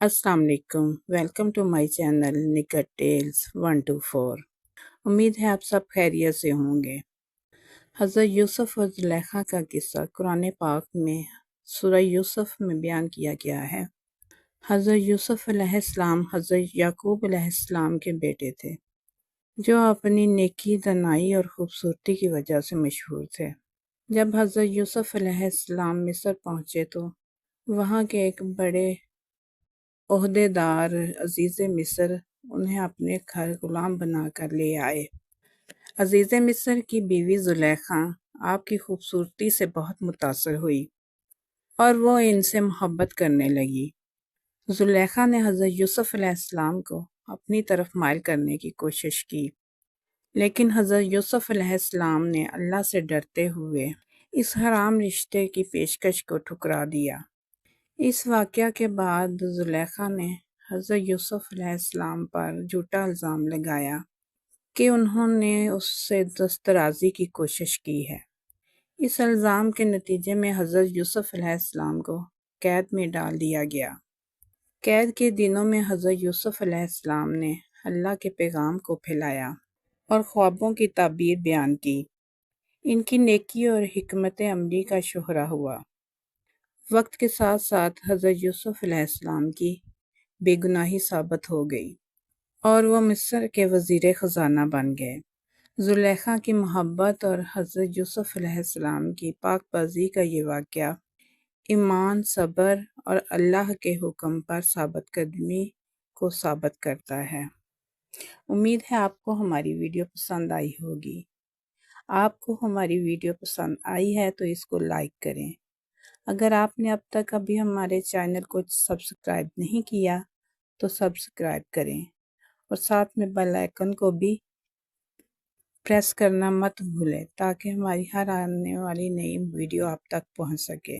अस्सलाम वालेकुम। Welcome to my channel निकट टेल्स 124। उम्मीद है आप सब खैरियत से होंगे। हज़रत यूसुफ और ज़ुलेखा का किस्सा कुरान पाक में सूरह यूसुफ में बयान किया गया है। हज़रत यूसुफ अलैहिस्सलाम हज़रत याकूब अलैहिस्सलाम के बेटे थे, जो अपनी नेकी, दनाई और खूबसूरती की वजह से मशहूर थे। जब हज़रत यूसुफ अलैहिस्सलाम मिस्र पहुँचे तो वहाँ के एक बड़े ओहदेदार अजीज़ मिस्र उन्हें अपने घर गुलाम बनाकर ले आए। अजीज़ मिस्र की बीवी ज़ुलेखा आपकी खूबसूरती से बहुत मुतासर हुई और वो इनसे मोहब्बत करने लगी। ज़ुलेखा ने हज़रत यूसुफ अलैहिस्सलाम को अपनी तरफ माइल करने की कोशिश की, लेकिन हज़रत यूसुफ अलैहिस्सलाम ने अल्लाह से डरते हुए इस हराम रिश्ते की पेशकश को ठुकरा दिया। इस वाक़या के बाद ज़ुलेखा ने हज़रत यूसुफ अलैहिस्सलाम पर झूठा इल्ज़ाम लगाया कि उन्होंने उससे दस्तराज़ी की कोशिश की है। इस इल्ज़ाम के नतीजे में हज़रत यूसुफ अलैहिस्सलाम को कैद में डाल दिया गया। कैद के दिनों में हज़रत यूसुफ अलैहिस्सलाम ने अल्लाह के पैगाम को फैलाया और ख्वाबों की ताबीर बयान की। इनकी नेकी और हिकमत अमली का शोहरा हुआ। वक्त के साथ साथ हज़रत यूसुफ अलैहिस्सलाम की बेगुनाही साबित हो गई और वो मिस्र के वज़ीर ख़जाना बन गए। ज़ुलेखा की मोहब्बत और हज़रत यूसुफ अलैहिस्सलाम की पाकबाज़ी का ये वाक़या ईमान, सब्र और अल्लाह के हुक्म पर साबित कदमी को साबित करता है। उम्मीद है आपको हमारी वीडियो पसंद आई होगी। आपको हमारी वीडियो पसंद आई है तो इसको लाइक करें। अगर आपने अब तक अभी हमारे चैनल को सब्सक्राइब नहीं किया तो सब्सक्राइब करें और साथ में बेल आइकन को भी प्रेस करना मत भूलें, ताकि हमारी हर आने वाली नई वीडियो आप तक पहुंच सके।